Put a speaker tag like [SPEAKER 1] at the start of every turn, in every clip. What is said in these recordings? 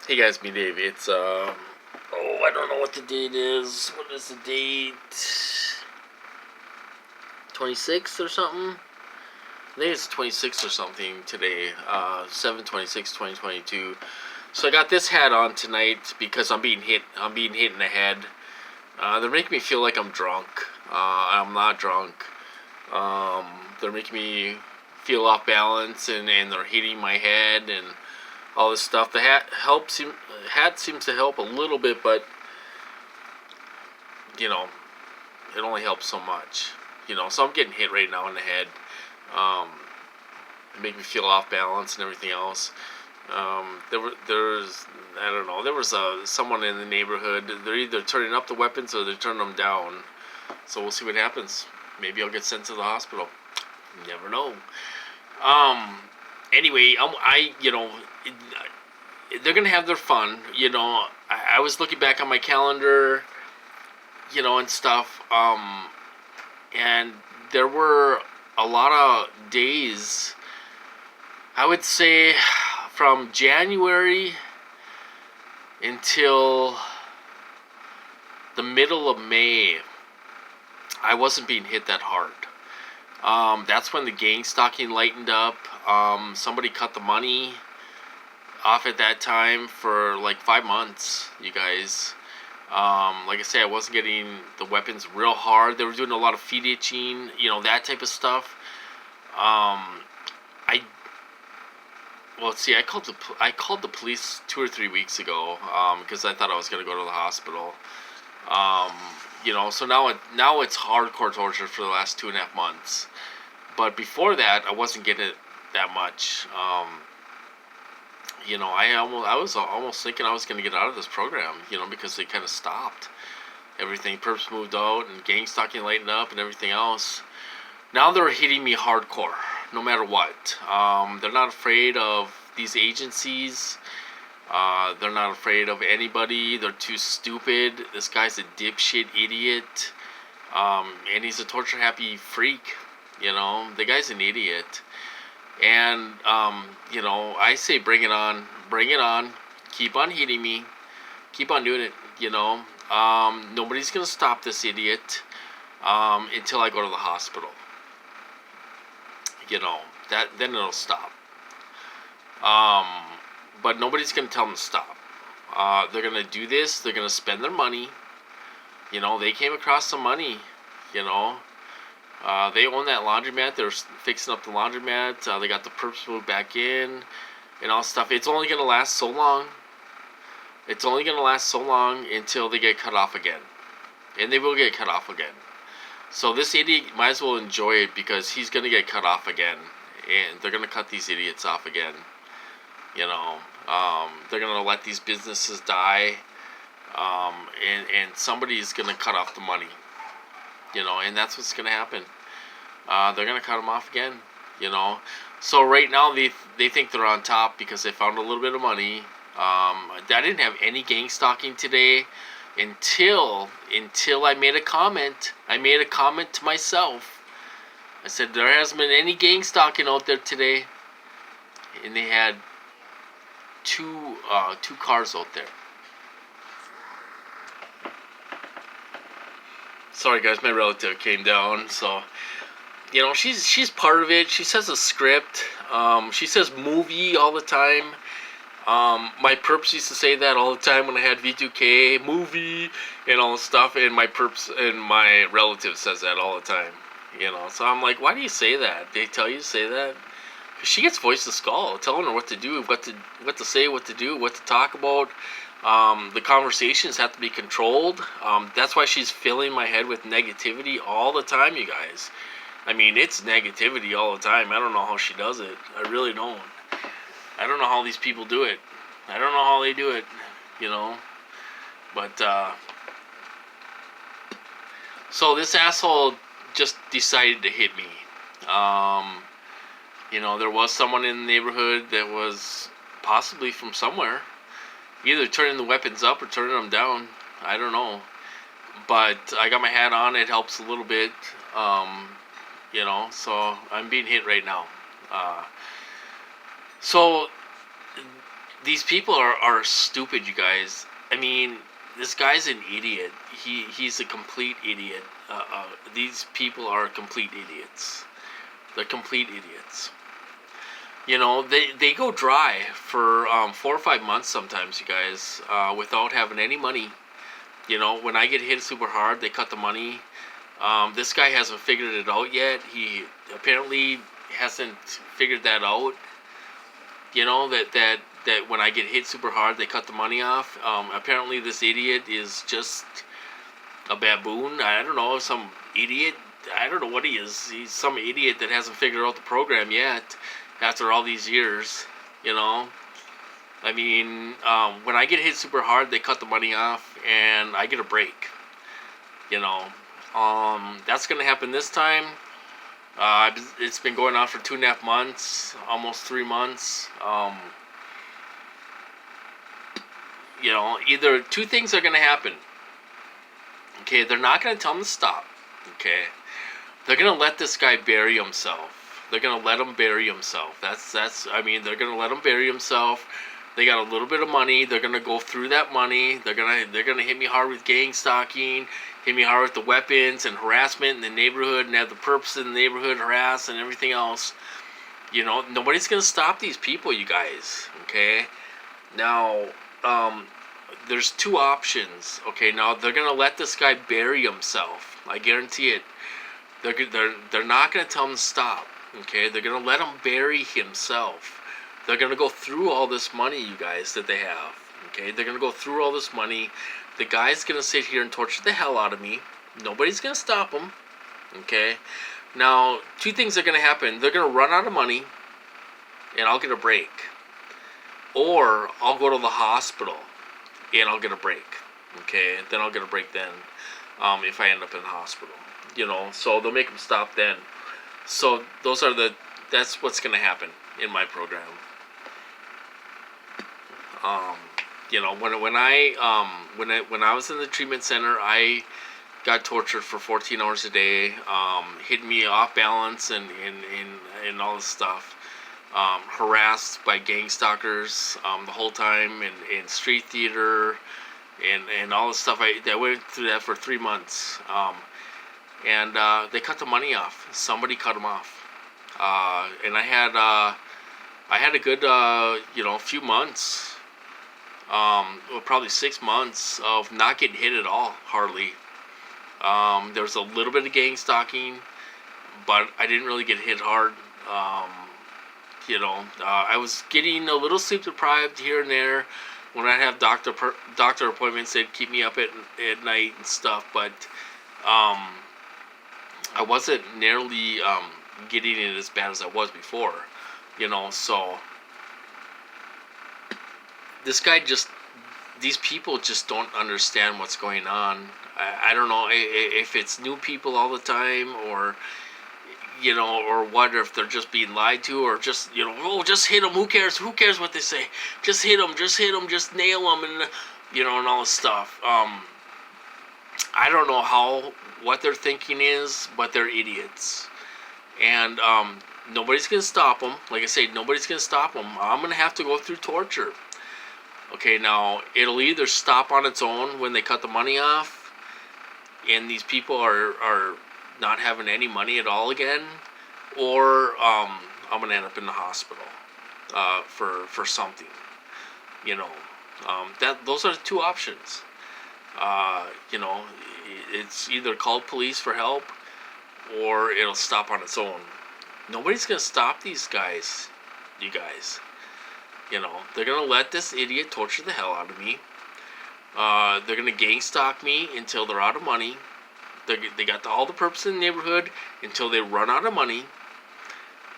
[SPEAKER 1] Hey guys, me Dave. It's I don't know what the date is. What is the date? 26th or something? I think it's 26th or something today. 7/26/2022. So I got this hat on tonight because I'm being hit. I'm being hit in the head. They're making me feel like I'm drunk. I'm not drunk. They're making me feel off balance, and they're hitting my head and all this stuff. The hat seems to help a little bit, but you know, it only helps so much. So I'm getting hit right now in the head. It make me feel off balance and everything else. There's I don't know. There was someone in the neighborhood. They're either turning up the weapons or they're turning them down. So we'll see what happens. Maybe I'll get sent to the hospital. You never know. Anyway, they're gonna have their fun. I was looking back on my calendar, and stuff. And there were a lot of days. I would say from January until the middle of May, I wasn't being hit that hard. That's when the gang stalking lightened up. Somebody cut the money off at that time for like 5 months, you guys. Like I say, I wasn't getting the weapons real hard. They were doing a lot of feet itching, that type of stuff. I called the police 2 or 3 weeks ago because I thought I was gonna go to the hospital. So now it's hardcore torture for the last 2.5 months. But before that, I wasn't getting it that much. I was almost thinking I was going to get out of this program, because they kind of stopped everything. Perps moved out and gang stalking lightened up and everything else. Now they're hitting me hardcore, no matter what. They're not afraid of these agencies. They're not afraid of anybody. They're too stupid. This guy's a dipshit idiot. And he's a torture-happy freak. The guy's an idiot. And, I say bring it on. Bring it on. Keep on hitting me. Keep on doing it, Nobody's going to stop this idiot until I go to the hospital. Then it'll stop. But nobody's going to tell them to stop. They're going to do this. They're going to spend their money. They came across some money, They own that laundromat. They're fixing up the laundromat. They got the perps moved back in and all stuff. It's only going to last so long. It's only going to last so long until they get cut off again. And they will get cut off again. So this idiot might as well enjoy it because he's going to get cut off again. And they're going to cut these idiots off again. They're going to let these businesses die. And somebody's going to cut off the money. And that's what's going to happen. They're going to cut them off again, So right now they think they're on top because they found a little bit of money. I didn't have any gang stalking today until I made a comment. I made a comment to myself. I said there hasn't been any gang stalking out there today. And they had two cars out there. Sorry guys, my relative came down, so she's part of it. She says a script. She says movie all the time. My perps used to say that all the time when I had V2K, movie and all this stuff, and my perps and my relative says that all the time. So I'm like, why do you say that? They tell you to say that? 'Cause she gets voice to skull, telling her what to do, what to say, what to do, what to talk about. The conversations have to be controlled. That's why she's filling my head with negativity all the time, you guys. I mean, it's negativity all the time. I don't know how she does it. I really don't. I don't know how these people do it. I don't know how they do it, But, so this asshole just decided to hit me. There was someone in the neighborhood that was possibly from somewhere. Either turning the weapons up or turning them down. I don't know. But I got my hat on. It helps a little bit. So I'm being hit right now. So these people are stupid, you guys. I mean, this guy's an idiot. He's a complete idiot. These people are complete idiots. They're complete idiots. You know, they go dry for 4 or 5 months sometimes, you guys, without having any money. You know, when I get hit super hard, they cut the money. This guy hasn't figured it out yet. He apparently hasn't figured that out. You know, that when I get hit super hard, they cut the money off. Apparently, this idiot is just a baboon. I don't know, some idiot. I don't know what he is. He's some idiot that hasn't figured out the program yet after all these years. You know, I mean, when I get hit super hard, they cut the money off, and I get a break. You know, that's gonna happen this time. It's been going on for 2.5 months, almost 3 months. You know, either two things are gonna happen. Okay, they're not gonna tell him to stop. Okay, they're gonna let this guy bury himself. They're gonna let him bury himself. That's. I mean, they're gonna let him bury himself. They got a little bit of money. They're gonna go through that money. They're gonna hit me hard with gang stalking, hit me hard with the weapons and harassment in the neighborhood, and have the perps in the neighborhood harass and everything else. You know, nobody's gonna stop these people, you guys. Okay, now there's two options. Okay, now they're gonna let this guy bury himself. I guarantee it. They're not gonna tell him to stop. Okay, they're gonna let him bury himself. They're gonna go through all this money, you guys, that they have. Okay, they're gonna go through all this money. The guy's gonna sit here and torture the hell out of me. Nobody's gonna stop him. Okay, now two things are gonna happen. They're gonna run out of money, and I'll get a break. Or I'll go to the hospital and I'll get a break. Okay, then I'll get a break then, if I end up in the hospital. You know, so they'll make them stop then. So that's what's gonna happen in my program. You know, when I was in the treatment center, I got tortured for 14 hours a day, hitting me off balance and all this stuff. Harassed by gang stalkers the whole time in street theater and all this stuff. I went through that for 3 months. And they cut the money off. Somebody cut them off. And I had a good few months. Well, probably 6 months of not getting hit at all, hardly. There was a little bit of gang stalking, but I didn't really get hit hard. I was getting a little sleep deprived here and there when I have doctor appointments. They'd keep me up at night and stuff, but I wasn't nearly getting it as bad as I was before. So these people just don't understand what's going on. I don't know if it's new people all the time, or what, if they're just being lied to, or just, just hit them, who cares what they say, just hit them, just nail them, and, and all this stuff. I don't know what their thinking is, but they're idiots. And, nobody's gonna stop them. Like I say, nobody's gonna stop them. I'm gonna have to go through torture. Okay, now, it'll either stop on its own when they cut the money off, and these people are not having any money at all again, or I'm gonna end up in the hospital for something. Those are the two options. It's either call police for help, or it'll stop on its own. Nobody's gonna stop these guys, you guys. They're gonna let this idiot torture the hell out of me. They're gonna gang stalk me until they're out of money. They got all the perps in the neighborhood until they run out of money.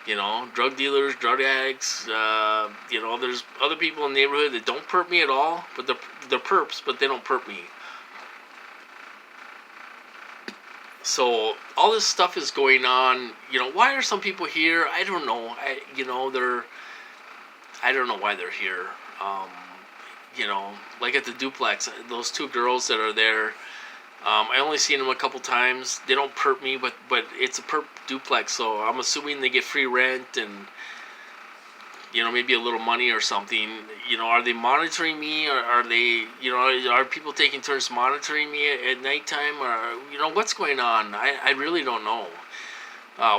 [SPEAKER 1] Drug dealers, drug addicts. There's other people in the neighborhood that don't perp me at all, but they're perps, but they don't perp me. So all this stuff is going on. Why are some people here? I don't know. I don't know why they're here. Like at the duplex, those two girls that are there. I only seen them a couple times. They don't perp me, but it's a perp duplex, so I'm assuming they get free rent, and maybe a little money or something. Are they monitoring me, or are they, are people taking turns monitoring me at nighttime, or what's going on? I really don't know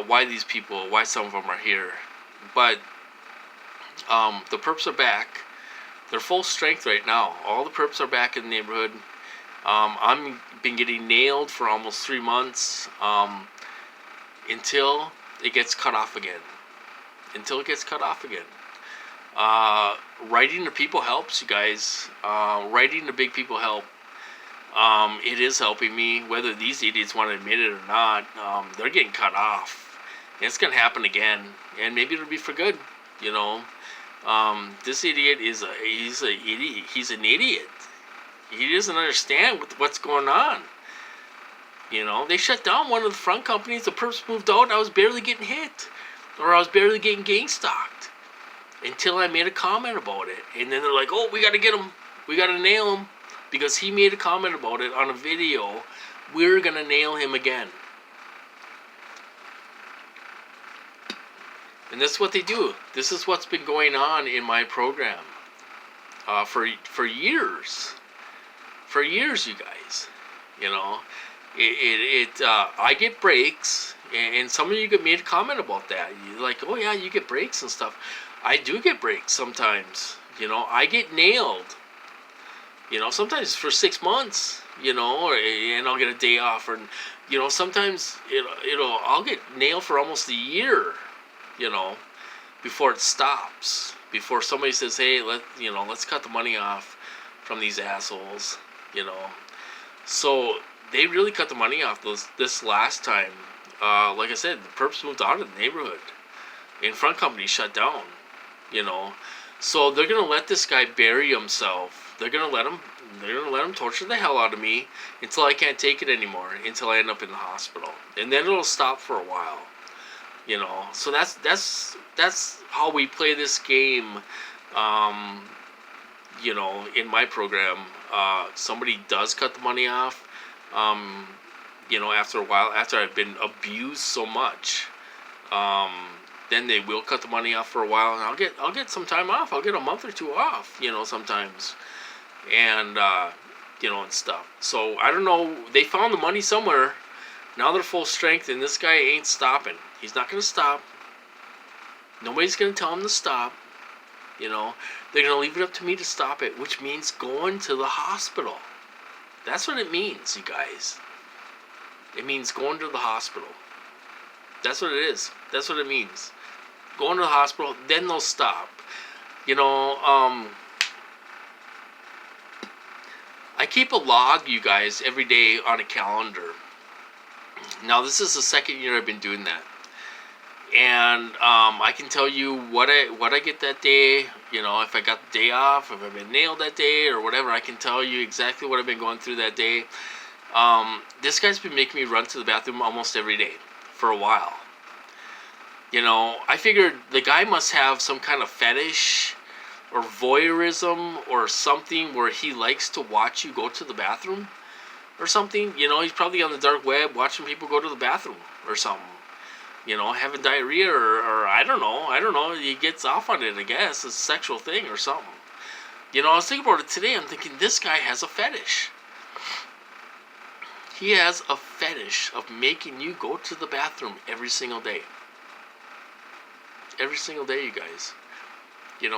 [SPEAKER 1] why some of them are here, but the perps are back. They're full strength right now. All the perps are back in the neighborhood. I'm been getting nailed for almost 3 months until it gets cut off again. Writing to people helps, you guys. Writing to big people help. It is helping me, whether these idiots want to admit it or not. They're getting cut off. And it's going to happen again. And maybe it'll be for good, This idiot he's an idiot. He doesn't understand what's going on. They shut down one of the front companies. The perps moved out. I was barely getting hit, or I was barely getting gang stalked, until I made a comment about it. And then they're like, "Oh, we got to get him. We got to nail him because he made a comment about it on a video. We're gonna nail him again." And that's what they do. This is what's been going on in my program for years. For years, you guys. I get breaks, and some of you made a comment about that. You're like, "Oh yeah, you get breaks and stuff." I do get breaks sometimes. I get nailed. Sometimes for 6 months. And I'll get a day off, or sometimes I'll get nailed for almost a year. Before it stops. Before somebody says, "Hey, let's cut the money off from these assholes." So they really cut the money off this last time. Like I said, the perps moved out of the neighborhood. And front company shut down. So they're gonna let this guy bury himself. They're gonna let him torture the hell out of me until I can't take it anymore. Until I end up in the hospital, and then it'll stop for a while. So that's how we play this game. In my program, somebody does cut the money off. After a while, after I've been abused so much, then they will cut the money off for a while, and I'll get some time off. I'll get a month or 2 off, sometimes, and and stuff. So I don't know. They found the money somewhere. Now they're full strength, and this guy ain't stopping. He's not gonna stop. Nobody's gonna tell him to stop. They're gonna leave it up to me to stop it, which means going to the hospital. That's what it means, you guys. It means going to the hospital. That's what it is. That's what it means. Going to the hospital, then they'll stop. I keep a log, you guys, every day on a calendar. Now, this is the second year I've been doing that. And I can tell you what I get that day. If I got the day off, if I've been nailed that day, or whatever. I can tell you exactly what I've been going through that day. This guy's been making me run to the bathroom almost every day for a while. I figured the guy must have some kind of fetish or voyeurism or something where he likes to watch you go to the bathroom or something. He's probably on the dark web watching people go to the bathroom or something. Having diarrhea or I don't know. He gets off on it, I guess. It's a sexual thing or something. I was thinking about it today. I'm thinking, this guy has a fetish. He has a fetish of making you go to the bathroom every single day. Every single day, you guys.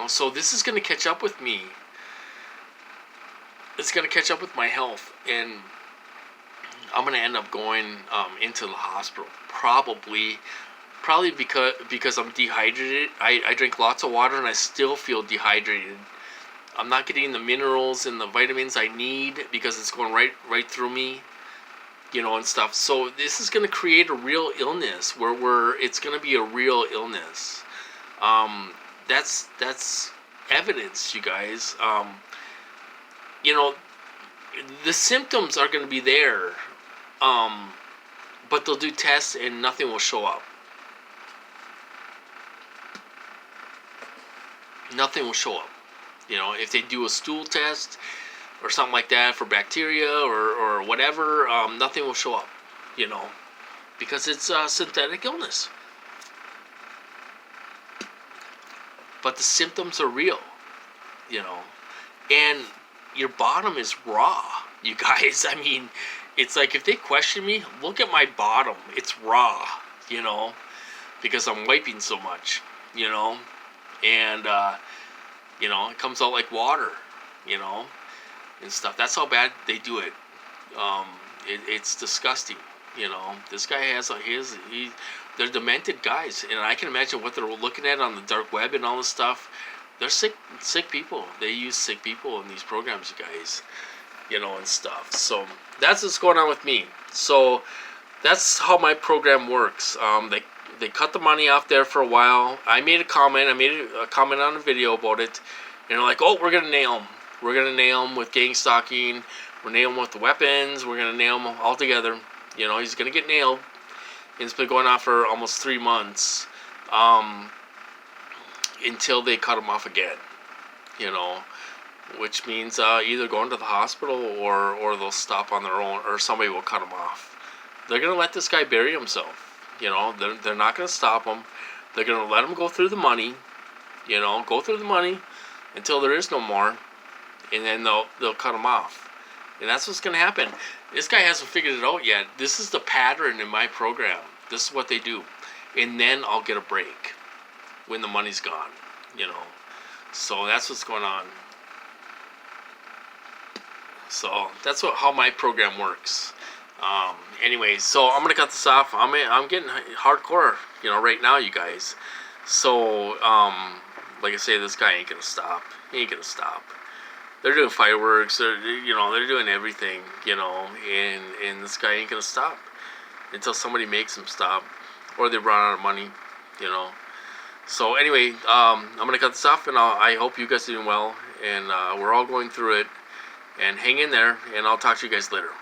[SPEAKER 1] So this is going to catch up with me. It's going to catch up with my health. And I'm going to end up going into the hospital. Probably because I'm dehydrated. I drink lots of water and I still feel dehydrated. I'm not getting the minerals and the vitamins I need because it's going right through me, and stuff. So this is going to create a real illness where it's going to be a real illness. That's evidence, you guys. The symptoms are going to be there, but they'll do tests and nothing will show up. Nothing will show up. If they do a stool test or something like that for bacteria or whatever, nothing will show up, because it's a synthetic illness. but the symptoms are real, you know, and your bottom is raw, you guys. I mean, it's like if they question me, look at my bottom. It's raw, you know, because I'm wiping so much, you know, and you know, it comes out like water, you know, and stuff. That's how bad they do it. Um, it's disgusting, you know. This guy has they're demented guys, and I can imagine what they're looking at on the dark web and all this stuff. They're sick people. They use sick people in these programs, you guys, you know, and stuff. So that's what's going on with me. So that's how my program works. They cut the money off there for a while. I made a comment. On a video about it, and they're like, "Oh, we're gonna nail him. We're gonna nail him with gang stalking. We're nail him with the weapons. We're gonna nail him all together. You know, he's gonna get nailed." And it's been going on for almost 3 months, until they cut him off again. You know, which means either going to the hospital or they'll stop on their own, or somebody will cut him off. They're gonna let this guy bury himself. You know, they're not gonna stop him. They're gonna let him go through the money. You know, go through the money until there is no more, and then they'll cut him off. And that's what's gonna happen. This guy hasn't figured it out yet. This is the pattern in my program. This is what they do, and then I'll get a break when the money's gone. You know, so that's what's going on. So that's how my program works. Anyway, so I'm gonna cut this off. I'm getting hardcore, you know, right now, you guys. So, like I say, this guy ain't gonna stop. He ain't gonna stop. They're doing fireworks. They're doing everything, you know, and this guy ain't gonna stop until somebody makes him stop, or they run out of money, you know. So anyway, I'm gonna cut this off, and I hope you guys are doing well, and we're all going through it. And hang in there, and I'll talk to you guys later.